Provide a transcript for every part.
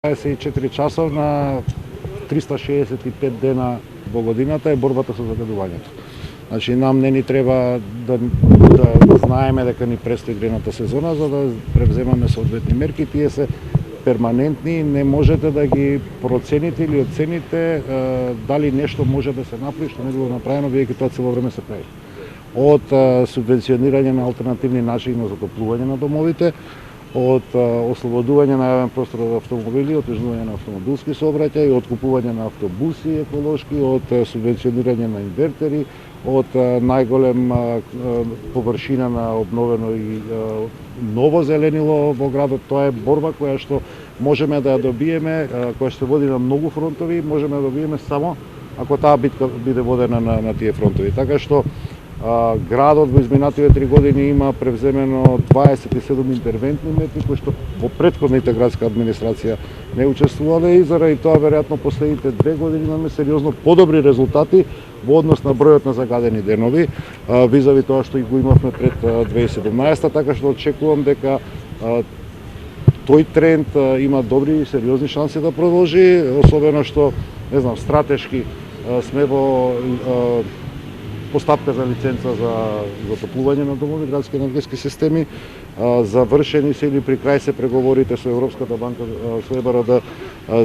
24 часов на 365 дена во годината е борбата со загадувањето. Значи нам не ни треба да знаеме дека ни престои грената сезона за да превземаме соодветни мерки, тие се перманентни, не можете да ги процените или оцените дали нешто може да се направи што не било направено бидејќи тоа цело време се прави. Од субвенционирање на алтернативни начини за затоплување на домовите, од ослободување на јавен простор од автомобили, отежнување на автомобилски сообраќај, од купување на автобуси еколошки, од субвенционирање на инвертери, од најголем површина на обновено и ново зеленило во градот. Тоа е борба која што можеме да ја добиеме, која што се води на многу фронтови, можеме да добиеме само ако таа битка биде водена на тие фронтови. Така што градот во изминативе 3 години има превземено 27 интервентни мерки кои што во претходните градска администрација не учествувале и заради тоа веројатно последните 2 години имаме сериозно подобри резултати во однос на бројот на загадени денови визави тоа што и го имавме пред 2017, така што очекувам дека тој тренд има добри и сериозни шанси да продолжи, особено што не знам стратешки сме во постапка за лиценца за затоплување на домови, градски енергетски системи. Завршени се или при крај се преговорите со Европската банка, со ЕБРД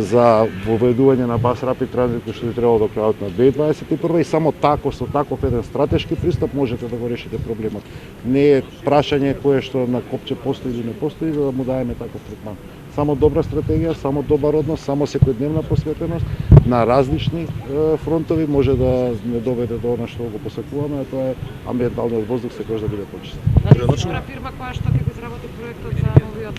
за воведување на Bus Rapid Transit, што би требало до крајот на 2021 и само тако, со таков еден стратешки пристап можете да го решите проблемот. Не е прашање кое што на копче постои или не постои, за да му даеме таков третман. Само добра стратегија, само добар однос, само секојдневна посветеност на различни фронтови може да не доведе до она што го посакуваме, а тоа е амбиенталниот воздух секогаш да биде почист. Дали си избра фирма која што ќе го изработи проектот за новиот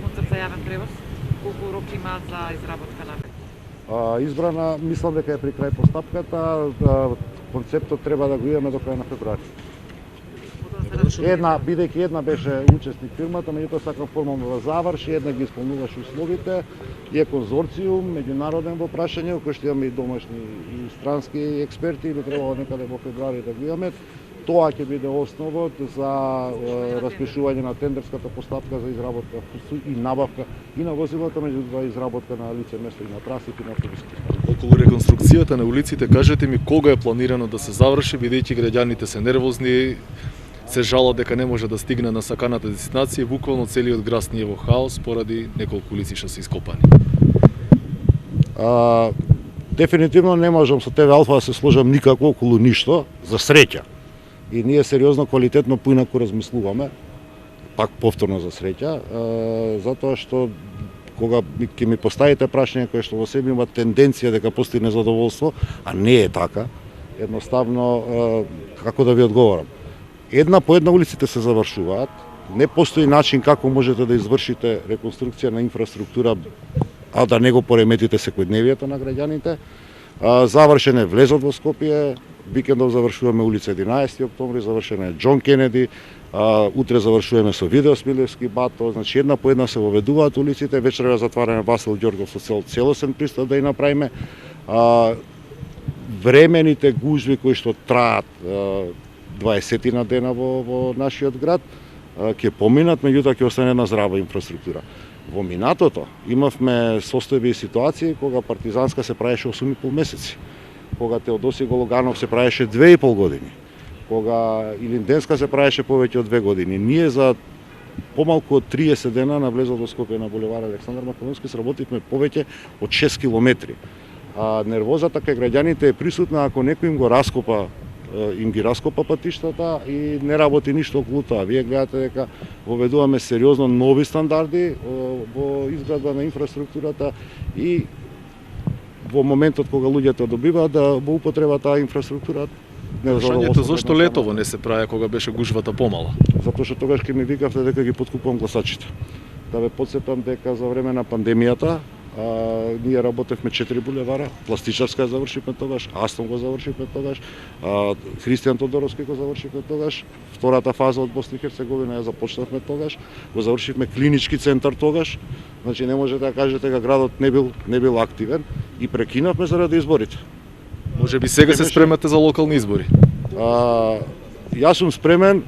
концепт за јавен превоз? Колку рок има за изработка на избрана, мислам дека е при крај постапката, концептот треба да го имаме до крај на февруари. Бидејќи една беше учесник фирмата, меѓутоа сакам формално да заврши, една ги исполнуваше условите и е конзорциум меѓународен во прашање, кој што имаме и домашни и странски експерти, би требало некаде во февруари да го имаме. Тоа ќе биде основот за распишување на тендерската постапка за изработка и набавка и на возилата, меѓутоа изработка на лице место и на трасите и на автобуски станции. Околу реконструкцијата на улиците, кажете ми кога е планирано да се заврши, бидејќи граѓаните се нервозни, се жалат дека не може да стигне на саканата дестинација, буквално целиот град е во хаос поради неколку улици што се ископани. Дефинитивно не можам со тебе Алфа да се сложам никако околу ништо, за среќа. И ние сериозно, квалитетно поинаку размислуваме, пак повторно за среќа, затоа што кога ќе ми поставите прашање кое што во себе има тенденција дека постои незадоволство, а не е така, едноставно како да ви одговорам. Една по една улиците се завршуваат, не постои начин како можете да извршите реконструкција на инфраструктура, а да не го пореметите секојдневието на граѓаните. Завршен е влезот во Скопје, викендов завршуваме улица 11 октомври, завршена е Џон Кенеди, утре завршуваме со Видео Смилевски бато, значи една по една се воведуваат улиците, вечерва затвараме Васил Ѓоргов со целосен пристап да ја направиме. Времените гужви кои што траат 20 на дена во нашиот град ќе поминат, меѓутоа ќе остане една здрава инфраструктура. Во минатото имавме состојби и ситуации кога Партизанска се правеше 8,5 месеци, кога Теодоси Гологанов се правеше 2,5 години, кога Илинденска се правеше повеќе од 2 години. Ние за помалку од 30 дена на влезот во Скопје на булевар Александар Македонски сработивме повеќе од 6 километри. Нервозата кај граѓаните е присутна ако некој им ги раскопа патиштата и не работи ништо околу тоа. Вие гледате дека воведуваме сериозно нови стандарди во изградба на инфраструктурата и во моментот кога луѓето добиваат да во употреба таа инфраструктура. Прашањето зошто летово не се прави кога беше гужвата помала? Затоа што тогаш ќе ми викавте дека ги подкупувам гласачите. Да ве потсетам дека за време на пандемијата ние работевме 4 булевара, Пластичарска завршивме тогаш, Астон го завршивме тогаш, Христијан Тодоровски го завршивме тогаш, втората фаза од Босна и Херцеговина ја започнавме тогаш, го завршивме клинички центар тогаш, значи не можете да кажете дека градот не бил активен и прекинавме заради изборите. Може би сега се спремате за локални избори? Јас сум спремен,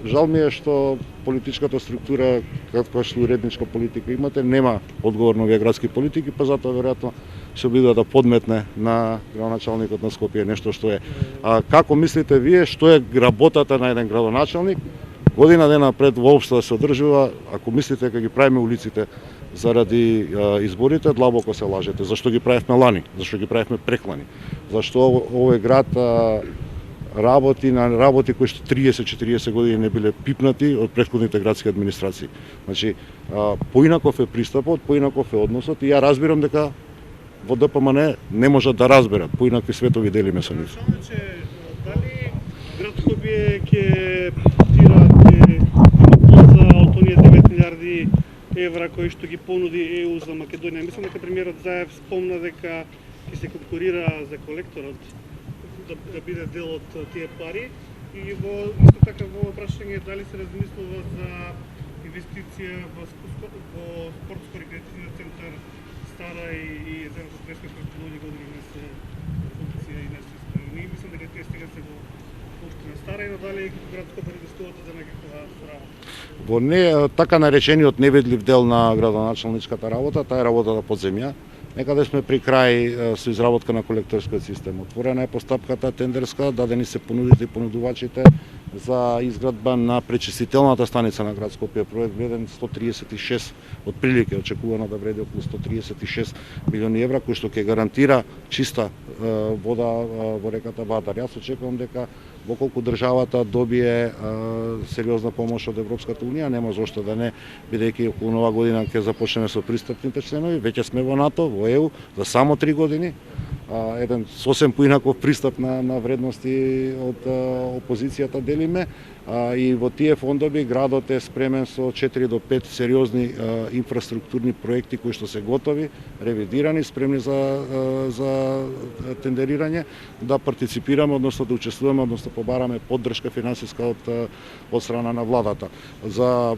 жал ми е што политичката структура, каква што уредничка политика имате, нема одговор на овие градски политики, па затоа веројатно се обидува да подметне на градоначалникот на Скопје нешто што е. А како мислите вие што е работата на еден градоначалник? Година дена пред воопшто да се одржува, ако мислите дека ги правиме улиците заради изборите, длабоко се лажете. Зашто ги правевме лани? Зашто ги правевме преклани? Зашто овој град работи на работи кои што 30-40 години не биле пипнати од претходните градски администрации. Значи, поинаков е пристапот, поинаков е односот и ја разбирам дека во ДПМН не можат да разберат, поинакви светови делиме со нив. Дали град Скопје ќе тира за оние 9 милиарди евра кои што ги понуди ЕУ за Македонија? Мислам дека премиерот Заев спомна дека ќе се конкурира за колекторот да биде дел од тие пари и исто така во прашање дали се размислува за инвестиција во спортско-рекреативниот центар Стара и езерото Треска, кои многи години не се функција и не се исполнени. Мислам дека тие сега се во општина Стара и надале град Скопје инвестуваат за некаква работа. Во не така наречениот невидлив дел на градоначалничката работа, таа е работата под земја. Некаде сме при крај со изработка на колекторскиот систем. Отворена е постапката тендерска, дадени се понудите и понудувачите за изградба на пречистителната станица на град Скопје. Проект вреден 136, од прилика очекувано да вреди околу 136 милиони евра, кој што ќе гарантира чиста вода во реката Бадар. Јас очекувам дека доколку државата добие сериозна помош од Европската унија, нема зошто да не, бидејќи околу нова година ќе започнеме со пристапните членови, веќе сме во НАТО, во ЕУ за само 3 години. Еден сосем поинаков пристап на вредности од опозицијата делиме и во тие фондови градот е спремен со 4 до 5 сериозни инфраструктурни проекти кои што се готови, ревидирани, спремни за тендерирање, да партиципираме, односно да учествуваме, односно побараме поддршка финансиска од страна на владата. За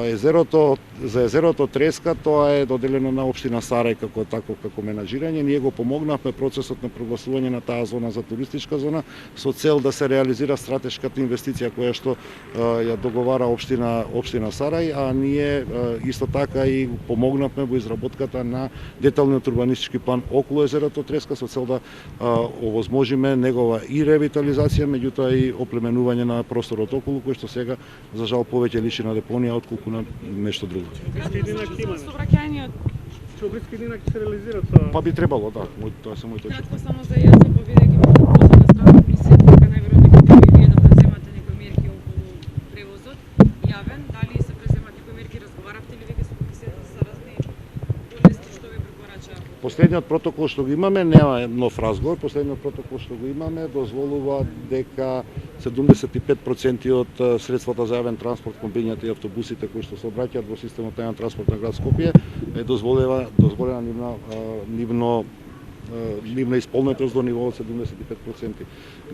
езерото Треска тоа е доделено на општина Сарај како менаџирање. Ние го помогнавме процесот на прогласување на таа зона за туристичка зона со цел да се реализира стратешката инвестиција која што ја договара општина Сарај, а ние исто така и помогнавме во изработката на деталниот урбанистички план околу езерото Треска со цел да овозможиме негова и ревитализација, меѓутоа и оплеменување на просторот околу, кој што сега за жал повеќе личи на депонија отколку на нешто друго. Чобритски динак ќе се реализира тоа? Па би требало, да. Тоа се моите Кратко само за јас, па бидејќи позната страна комисија, дека најверојатно ќе и вие да преземате некои мерки околу превозот јавен, дали се преземат некои мерки, разговаравте ли веќе со комисијата за разни болести што ви препорачаа? Последниот протокол што го имаме нема нов разговор, последниот протокол што го имаме дозволува дека 75% од средствата за јавен транспорт, комбињата и автобусите кои што се обраќаат во системот на јавен транспорт на град Скопје е дозволена нивна исполнетост до ниво од 75%.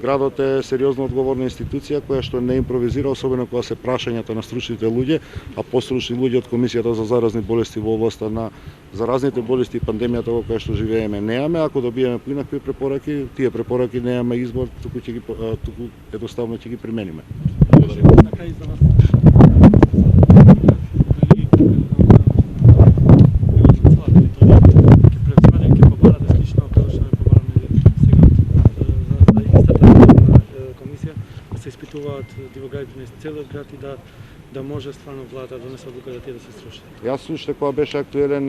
Градот е сериозно одговорна институција која што не импровизира, особено кога се прашањата на стручните луѓе, а постручни луѓе од Комисијата за заразни болести во областа на заразните болести и пандемијата во која што живееме неаме. Ако добиеме поинакви препораки, тие препораки немаме избор, туку едноставно ќе ги примениме. На крај за вас. се испитуваат дивоградите на целиот град и да може стварно влада да донесе одлука да тие да се срушат. Јас уште кога беше актуелен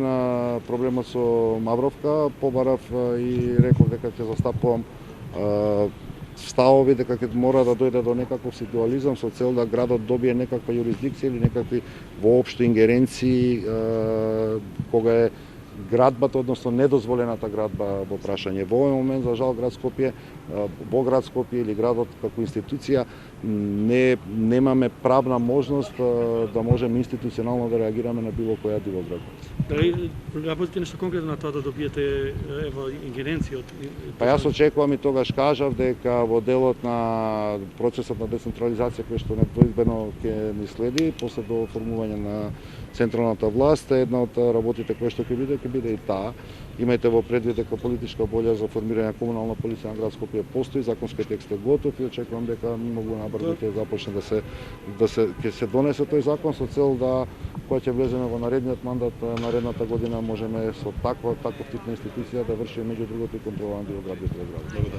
проблемот со Мавровка, побарав и реков дека ќе застапувам ставови дека ќе мора да дојде до некаков ситуализам со цел да градот добие некаква јурисдикција или некакви воопшто ингеренции кога е градбата, односно недозволената градба во прашање. Во овој момент, за жал, град Скопје или градот како институција немаме правна можност да можеме институционално да реагираме на било која дивоградба. Дали работите нешто конкретно на тоа да добиете ингеренција од Па јас очекувам и тогаш кажав дека во делот на процесот на децентрализација кој што недвојбено ќе ни следи, после до формување на централната власт, една од работите кои што ќе биде и таа. Имајте во предвид дека политичка волја за формирање на комунална полиција на град Скопје постои, законски текст е готов и очекувам дека многу набрзо ќе започне ќе се донесе тој закон со цел да кога ќе влеземе во наредниот мандат наредната година можеме со таков тип на институција да вршиме меѓу другото и контрола на биоградските гради.